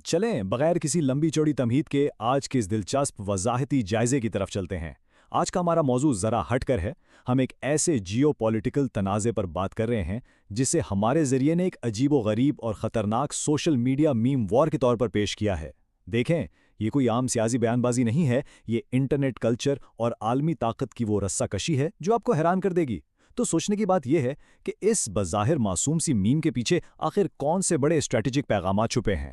چلیں بغیر کسی لمبی چوڑی تمہید کے آج کے اس دلچسپ وضاحتی جائزے کی طرف چلتے ہیں۔ آج کا ہمارا موضوع ذرا ہٹ کر ہے۔ ہم ایک ایسے جیو پولیٹیکل تنازع پر بات کر رہے ہیں جسے ہمارے ذریعے نے ایک عجیب و غریب اور خطرناک سوشل میڈیا میم وار کے طور پر پیش کیا ہے۔ دیکھیں، یہ کوئی عام سیاسی بیان بازی نہیں ہے، یہ انٹرنیٹ کلچر اور عالمی طاقت کی وہ رسہ کشی ہے جو آپ کو حیران کر دے گی۔ تو سوچنے کی بات یہ ہے کہ اس بظاہر معصوم سی میم کے پیچھے آخر کون سے بڑے اسٹریٹجک پیغامات چھپے ہیں۔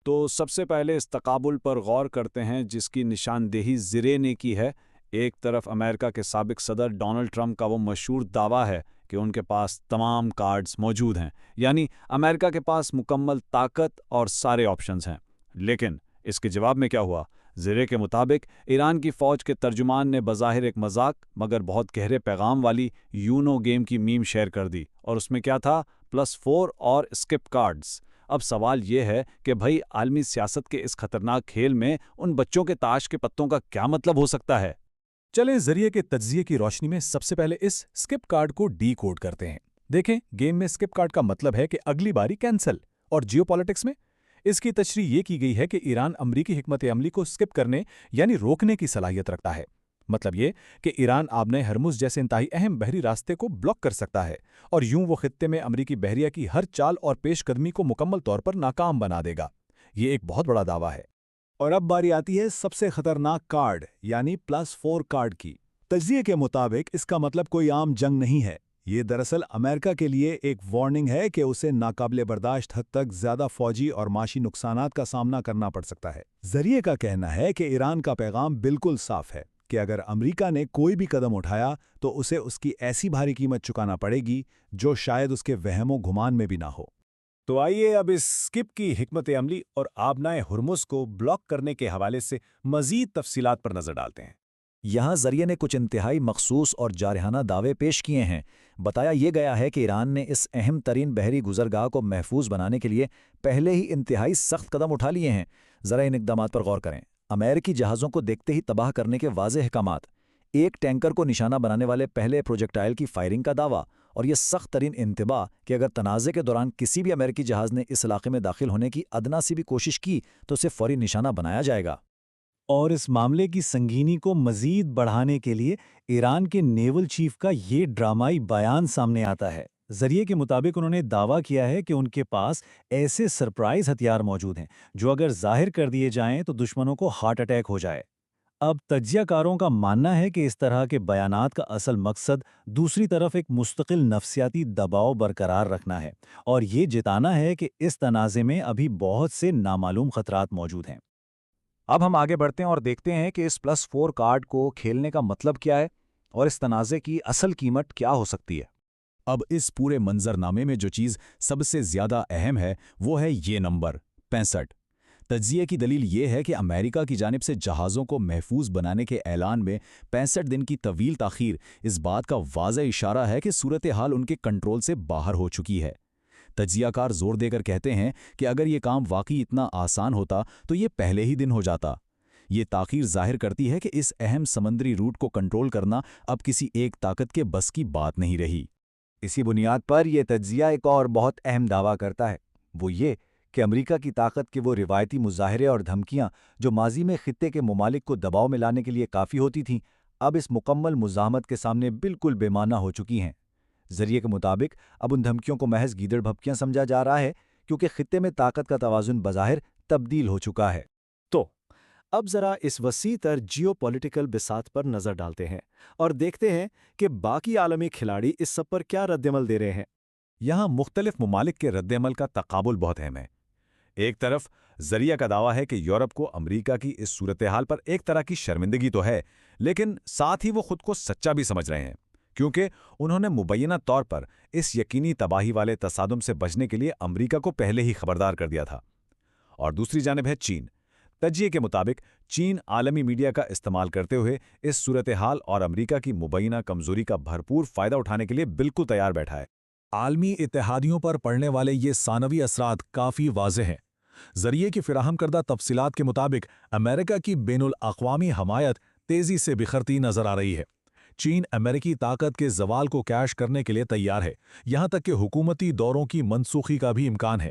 تو سب سے پہلے اس تقابل پر غور کرتے ہیں جس کی نشاندہی زرے نے کی ہے۔ ایک طرف امریکہ کے سابق صدر ڈونلڈ ٹرمپ کا وہ مشہور دعویٰ ہے کہ ان کے پاس تمام کارڈز موجود ہیں، یعنی امریکہ کے پاس مکمل طاقت اور سارے آپشنز ہیں۔ لیکن اس کے جواب میں کیا ہوا؟ زرے کے مطابق ایران کی فوج کے ترجمان نے بظاہر ایک مذاق مگر بہت گہرے پیغام والی یونو گیم کی میم شیئر کر دی، اور اس میں کیا تھا؟ +4 اور اسکپ کارڈز۔ اب سوال یہ ہے کہ بھائی عالمی سیاست کے اس خطرناک کھیل میں ان بچوں کے تاش کے پتوں کا کیا مطلب ہو سکتا ہے؟ چلیں ذریعے کے تجزیے کی روشنی میں سب سے پہلے اس اسکپ کارڈ کو ڈی کوڈ کرتے ہیں۔ دیکھیں، گیم میں اسکپ کارڈ کا مطلب ہے کہ اگلی باری کینسل، اور جیو پالیٹکس میں اس کی تشریح یہ کی گئی ہے کہ ایران امریکی حکمت عملی کو اسکپ کرنے یعنی روکنے کی صلاحیت رکھتا ہے۔ مطلب یہ کہ ایران آبنۂ ہرمز جیسے انتہائی اہم بحری راستے کو بلاک کر سکتا ہے، اور یوں وہ خطے میں امریکی بحریہ کی ہر چال اور پیش قدمی کو مکمل طور پر ناکام بنا دے گا۔ یہ ایک بہت بڑا دعویٰ ہے۔ اور اب باری آتی ہے سب سے خطرناک کارڈ یعنی +4 کارڈ کی۔ تجزیے کے مطابق اس کا مطلب کوئی عام جنگ نہیں ہے، یہ دراصل امریکہ کے لیے ایک وارننگ ہے کہ اسے ناقابل برداشت حد تک زیادہ فوجی اور معاشی نقصانات کا سامنا کرنا پڑ سکتا ہے۔ ذریعے کا کہنا ہے کہ ایران کا پیغام بالکل صاف ہے کہ اگر امریکہ نے کوئی بھی قدم اٹھایا تو اسے اس کی ایسی بھاری قیمت چکانا پڑے گی جو شاید اس کے وہم و گمان میں بھی نہ ہو۔ تو آئیے اب اس اسکپ کی حکمت عملی اور آبنائے ہرمز کو بلاک کرنے کے حوالے سے مزید تفصیلات پر نظر ڈالتے ہیں۔ یہاں ذریعے نے کچھ انتہائی مخصوص اور جارحانہ دعوے پیش کیے ہیں۔ بتایا یہ گیا ہے کہ ایران نے اس اہم ترین بحری گزرگاہ کو محفوظ بنانے کے لیے پہلے ہی انتہائی سخت قدم اٹھا لیے ہیں۔ ذرا ان اقدامات پر غور کریں۔ امریکی جہازوں کو دیکھتے ہی تباہ کرنے کے واضح احکامات، ایک ٹینکر کو نشانہ بنانے والے پہلے پروجیکٹائل کی فائرنگ کا دعویٰ، اور یہ سخت ترین انتباہ کہ اگر تنازع کے دوران کسی بھی امریکی جہاز نے اس علاقے میں داخل ہونے کی ادنا سی بھی کوشش کی تو اسے فوری نشانہ بنایا جائے گا۔ اور اس معاملے کی سنگینی کو مزید بڑھانے کے لیے ایران کے نیول چیف کا یہ ڈرامائی بیان سامنے آتا ہے۔ ذریعے کے مطابق انہوں نے دعویٰ کیا ہے کہ ان کے پاس ایسے سرپرائز ہتھیار موجود ہیں جو اگر ظاہر کر دیے جائیں تو دشمنوں کو ہارٹ اٹیک ہو جائے۔ اب تجزیہ کاروں کا ماننا ہے کہ اس طرح کے بیانات کا اصل مقصد دوسری طرف ایک مستقل نفسیاتی دباؤ برقرار رکھنا ہے، اور یہ جتانا ہے کہ اس تنازع میں ابھی بہت سے نامعلوم خطرات موجود ہیں۔ اب ہم آگے بڑھتے ہیں اور دیکھتے ہیں کہ اس +4 کارڈ کو کھیلنے کا مطلب کیا ہے اور اس تنازع کی اصل قیمت کیا ہو سکتی ہے۔ اب اس پورے منظرنامے میں جو چیز سب سے زیادہ اہم ہے وہ ہے یہ نمبر 65۔ تجزیے کی دلیل یہ ہے کہ امریکہ کی جانب سے جہازوں کو محفوظ بنانے کے اعلان میں 65 دن کی طویل تاخیر اس بات کا واضح اشارہ ہے کہ صورتحال ان کے کنٹرول سے باہر ہو چکی ہے۔ تجزیہ کار زور دے کر کہتے ہیں کہ اگر یہ کام واقعی اتنا آسان ہوتا تو یہ پہلے ہی دن ہو جاتا۔ یہ تاخیر ظاہر کرتی ہے کہ اس اہم سمندری روٹ کو کنٹرول کرنا اب کسی ایک طاقت کے بس کی بات نہیں رہی۔ اسی بنیاد پر یہ تجزیہ ایک اور بہت اہم دعویٰ کرتا ہے، وہ یہ کہ امریکہ کی طاقت کے وہ روایتی مظاہرے اور دھمکیاں جو ماضی میں خطے کے ممالک کو دباؤ میں لانے کے لیے کافی ہوتی تھیں، اب اس مکمل مزاحمت کے سامنے بالکل بے معنی ہو چکی ہیں۔ ذریعے کے مطابق اب ان دھمکیوں کو محض گیدڑ بھپکیاں سمجھا جا رہا ہے کیونکہ خطے میں طاقت کا توازن بظاہر تبدیل ہو چکا ہے۔ تو اب ذرا اس وسیع تر جیو پولیٹیکل بساط پر نظر ڈالتے ہیں اور دیکھتے ہیں کہ باقی عالمی کھلاڑی اس سب پر کیا رد عمل دے رہے ہیں۔ یہاں مختلف ممالک کے رد عمل کا تقابل بہت اہم ہے۔ ایک طرف ذریعہ کا دعویٰ ہے کہ یورپ کو امریکہ کی اس صورتحال پر ایک طرح کی شرمندگی تو ہے، لیکن ساتھ ہی وہ خود کو سچا بھی سمجھ رہے ہیں، کیونکہ انہوں نے مبینہ طور پر اس یقینی تباہی والے تصادم سے بچنے کے لیے امریکہ کو پہلے ہی خبردار کر دیا تھا۔ اور دوسری جانب ہے چین۔ تجزیے کے مطابق چین عالمی میڈیا کا استعمال کرتے ہوئے اس صورتحال اور امریکہ کی مبینہ کمزوری کا بھرپور فائدہ اٹھانے کے لیے بالکل تیار بیٹھا ہے۔ عالمی اتحادیوں پر پڑنے والے یہ ثانوی اثرات کافی واضح ہیں۔ ذریعے کی فراہم کردہ تفصیلات کے مطابق امریکہ کی بین الاقوامی حمایت تیزی سے بکھرتی نظر آ رہی ہے۔ چین امریکی طاقت کے زوال کو کیش کرنے کے لیے تیار ہے، یہاں تک کہ حکومتی دوروں کی منسوخی کا بھی امکان ہے۔